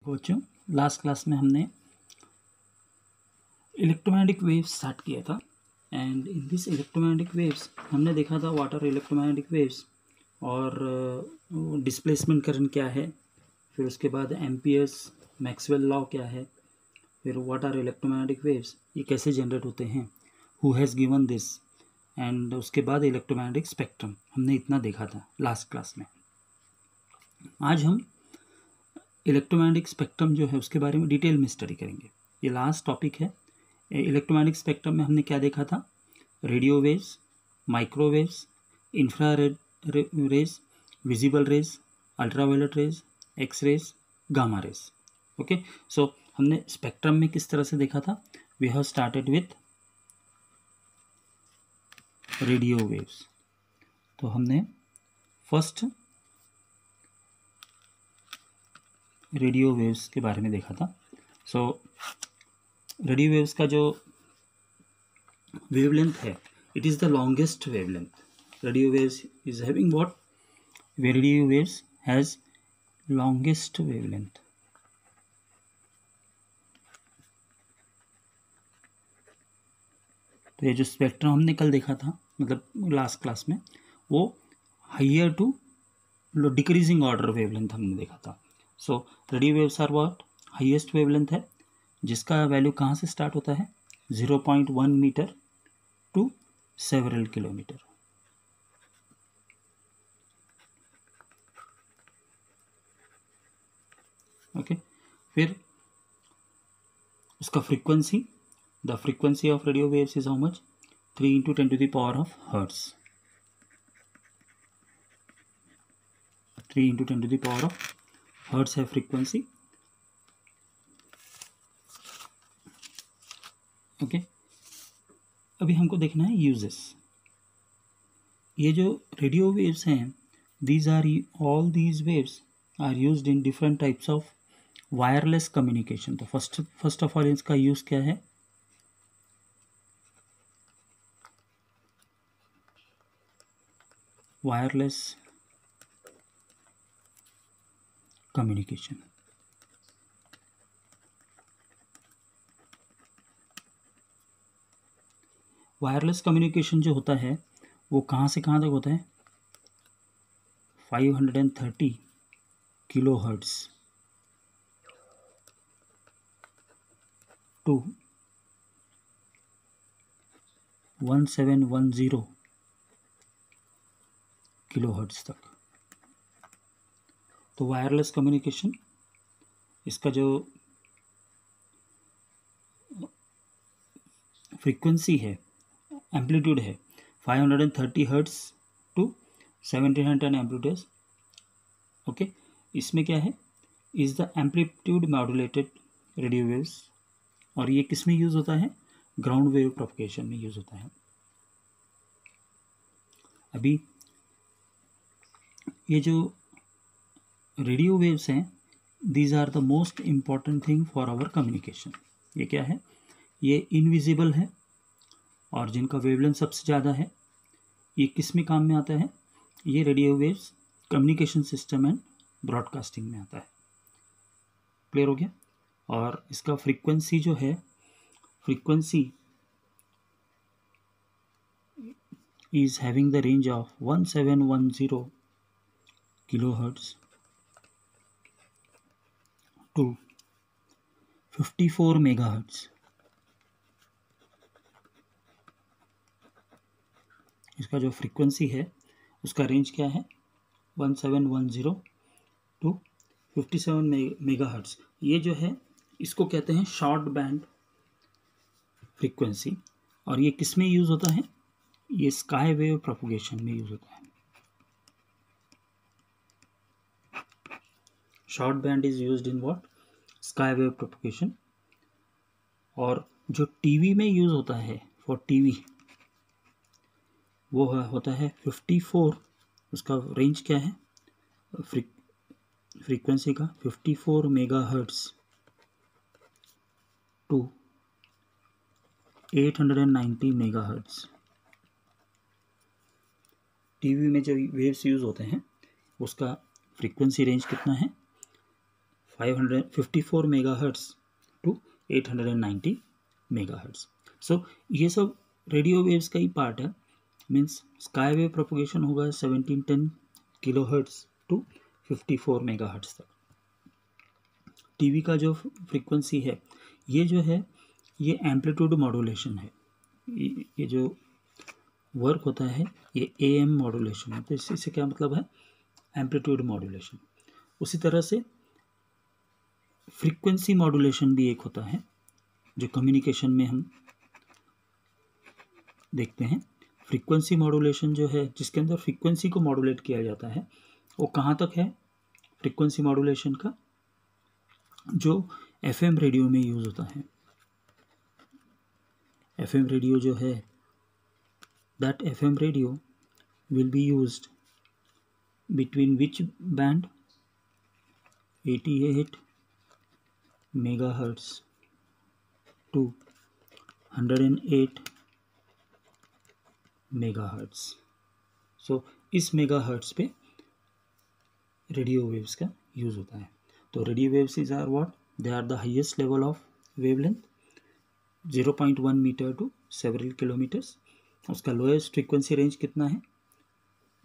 बच्चों, last class में हमने इलेक्ट्रोमैग्नेटिक वेव्स स्टार्ट किया था and in this electromagnetic waves हमने देखा था व्हाट आर इलेक्ट्रोमैग्नेटिक वेव्स और डिस्प्लेसमेंट करंट क्या है, फिर उसके बाद एम्पियर्स मैक्सवेल लॉ क्या है, फिर व्हाट आर इलेक्ट्रोमैग्नेटिक वेव्स, ये कैसे जनरेट होते हैं, who has given this, and उसके बाद इलेक्ट्रोमैग्नेटिक स्पेक्ट्रम। हमने इतना देखा था लास्ट क्लास में। आज हम इलेक्ट्रोमैग्नेटिक स्पेक्ट्रम जो है उसके बारे में डिटेल में स्टडी करेंगे। ये लास्ट टॉपिक है। इलेक्ट्रोमैग्नेटिक स्पेक्ट्रम में हमने क्या देखा था? Radio waves, microwaves, infrared rays, visible rays, ultraviolet rays, X rays, gamma rays. Okay, so हमने स्पेक्ट्रम में किस तरह से देखा था? We have started with radio waves. तो हमने फर्स्ट रेडियो वेव्स के बारे में देखा था। सो रेडियो वेव्स का जो वेवलेंथ है, it is the longest wavelength. Radio waves is having what? Radio waves has longest wavelength. तो ये जो स्पेक्ट्रम हमने कल देखा था, मतलब लास्ट क्लास में, वो higher to decreasing order wavelength हमने देखा था। So radio waves are what? Highest wavelength है, जिसका वैल्यू कहाँ से स्टार्ट होता है? 0.1 metre to several kilometre. Okay, फिर उसका frequency, the frequency of radio waves is how much? 3 × 10⁻⁻⁴ hertz. 3 × 10⁻⁻⁴ hertz है फ्रीक्वेंसी। ओके, अभी हमको देखना है यूजेस। ये जो रेडियो वेव्स हैं, these are all these waves are used in different types of wireless communication. तो फर्स्ट ऑफ ऑल इसका यूज़ क्या है? Wireless communication. वायरलेस कम्युनिकेशन जो होता है वो कहाँ से कहाँ तक होता है? 530 kilohertz to 1710 kilohertz तक। तो वायरलेस कम्युनिकेशन, इसका जो फ्रीक्वेंसी है, एम्पलीट्यूड है 530 हर्ट्स टू 1710 एम्पलीट्यूड। ओके, इसमें क्या है? Is the amplitude modulated radio waves, और ये किस में यूज़ होता है? ग्राउंड वेव प्रोपगेशन में यूज़ होता है। अभी ये जो रेडियो वेव्स हैं, these are the most important thing for our communication. ये क्या है? ये इनविजिबल है और जिनका वेवलेंथ सबसे ज़्यादा है। ये किस में काम में आता है? ये radio waves communication system and broadcasting में आता है। क्लियर हो गया? और इसका फ्रीक्वेंसी जो है, frequency is having the range of 1710 kilohertz to 54 megahertz। इसका जो फ्रीक्वेंसी है उसका रेंज क्या है? 1710 टू 57 मेगाहर्ट्ज। ये जो है इसको कहते हैं शॉर्ट बैंड फ्रीक्वेंसी, और ये किस में यूज़ होता है? ये स्काई वेव प्रोपगेशन में यूज़ होता है। Short band is used in what? Sky wave propagation. और जो टीवी में यूज़ होता है फॉर टीवी, वो होता है 54। उसका रेंज क्या है फ्रीक्वेंसी का? 54 मेगाहर्ट्ज टू 890 मेगाहर्ट्ज। टीवी में जो वेव्स यूज़ होते हैं उसका फ्रीक्वेंसी रेंज कितना है? 554 मेगाहर्ट्ज टू 890 मेगाहर्ट्ज। सो ये सब रेडियो वेव्स का ही पार्ट है। मीन्स स्काई वेव प्रोपोगेशन होगा 1710 किलोहर्ट्ज टू 54 मेगाहर्ट्ज तक। टीवी का जो फ्रीक्वेंसी है ये जो है ये एम्पलीट्यूड मॉड्यूलेशन है। ये जो वर्क होता है ये AM मॉड्यूलेशन है। तो इससे क्या मतलब है, एम्पलीट्यूड मॉड्यूलेशन। उसी तरह से फ्रीक्वेंसी मॉड्यूलेशन भी एक होता है जो कम्युनिकेशन में हम देखते हैं। फ्रीक्वेंसी मॉड्यूलेशन जो है जिसके अंदर फ्रीक्वेंसी को मॉड्यूलेट किया जाता है वो कहाँ तक है, फ्रीक्वेंसी मॉड्यूलेशन का जो FM रेडियो में यूज़ होता है। FM रेडियो जो है that FM radio will be used between which band, 88 megahertz to 108 megahertz। सो इस मेगाहर्ट्ज पे रेडियो वेव्स का यूज़ होता है। तो radio waves is are what, they are the highest level of wavelength 0.1 metre to several kilometres. उसका lowest frequency range कितना है,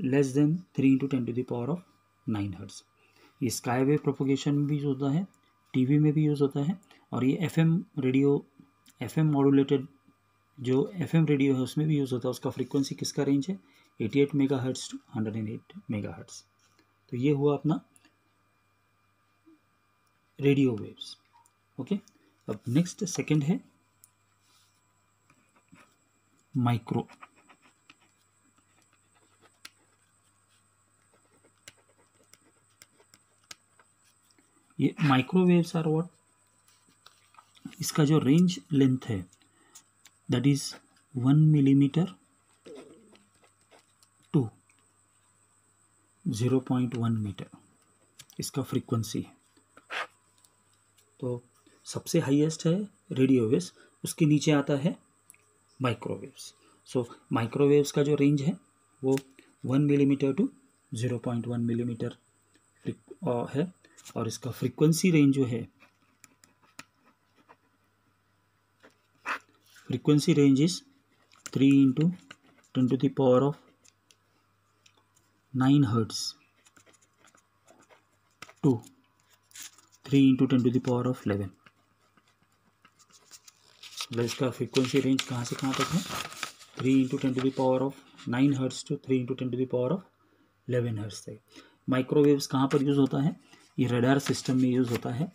less than 3 × 10⁻9 hertz. ये स्काई वेव प्रोपोगेशन में भी यूज़ होता है, टीवी में भी यूज़ होता है। और ये FM रेडियो, FM मॉड्यूलेटेड जो FM रेडियो है उसमें भी यूज़ होता है। उसका फ्रीक्वेंसी किसका रेंज है, 88 मेगाहर्ट्ज टू 108 मेगाहर्ट्ज। तो ये हुआ अपना रेडियो वेव्स। ओके, अब नेक्स्ट सेकंड है माइक्रो। ये माइक्रोवेव्स आर व्हाट, इसका जो रेंज लेंथ है that is 1 millimetre to 0.1 metre इसका फ्रीक्वेंसी है। तो सबसे हाईएस्ट है रेडियो वेव्स, उसके नीचे आता है माइक्रोवेव्स। सो माइक्रोवेव्स का जो रेंज है वो 1 मिलीमीटर टू 0.1 मिलीमीटर है। और इसका फ्रीक्वेंसी रेंज जो है, frequency range is 3 × 10⁻9 hertz to 3 × 10⁻11। मतलब इसका फ्रीक्वेंसी रेंज कहाँ से कहाँ तक है, 3 × 10⁻9 हर्ट्ज टू 3 × 10⁻11 हर्ट्ज तक। माइक्रोवेव्स कहाँ पर यूज़ होता है, ये रडार सिस्टम में यूज़ होता है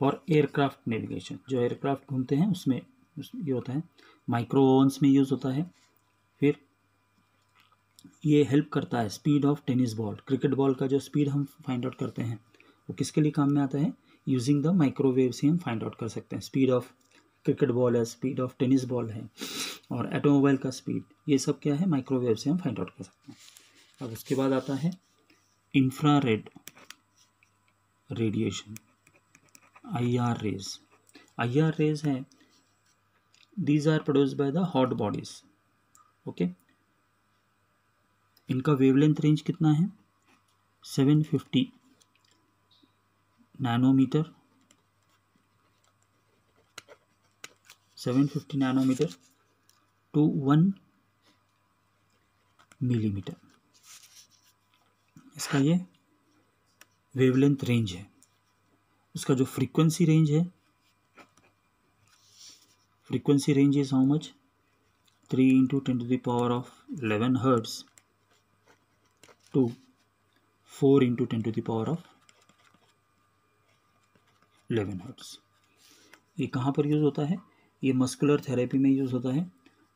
फॉर एयरक्राफ्ट नेविगेशन। जो एयरक्राफ्ट घूमते हैं उसमें ये होता है। माइक्रो ओवन्स में यूज़ होता है। फिर ये हेल्प करता है speed of tennis ball, cricket ball का जो स्पीड हम फाइंड आउट करते हैं वो किसके लिए काम में आता है, यूजिंग द माइक्रोवेव से हम फाइंड आउट कर सकते हैं। स्पीड ऑफ क्रिकेट बॉल है, स्पीड ऑफ टेनिस बॉल है, और ऑटोमोबाइल का स्पीड, ये सब क्या है, माइक्रोवेव से हम फाइंड आउट कर सकते हैं। अब उसके बाद आता है infrared radiation, IR rays. IR rays है, these are produced by the hot bodies. Okay, इनका वेवलेंथ रेंज कितना है, 750 नैनोमीटर, 750 नैनोमीटर टू 1 मिलीमीटर इसका ये वेवलेंथ रेंज है। उसका जो फ्रीक्वेंसी रेंज है, frequency range is how much, 3 × 10⁻11 hertz to 4 × 10⁻11 hertz. ये कहाँ पर यूज़ होता है, ये मस्कुलर थेरेपी में यूज़ होता है,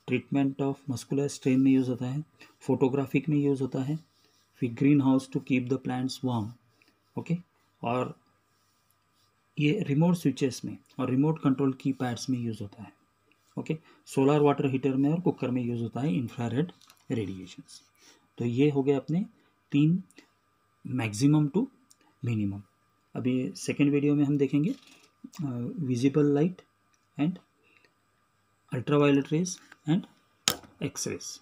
ट्रीटमेंट ऑफ मस्कुलर स्ट्रेन में यूज़ होता है, फोटोग्राफिक में यूज़ होता है, फिर green house to keep the plants warm. Okay, और ये रिमोट स्विचेस में और रिमोट कंट्रोल की पैड्स में यूज़ होता है। ओके, सोलर वाटर हीटर में और कुकर में यूज़ होता है इंफ्रारेड रेडिएशंस। तो ये हो गए अपने 3 मैक्सिमम टू मिनिमम। अभी सेकेंड वीडियो में हम देखेंगे visible light and ultraviolet rays and X raise.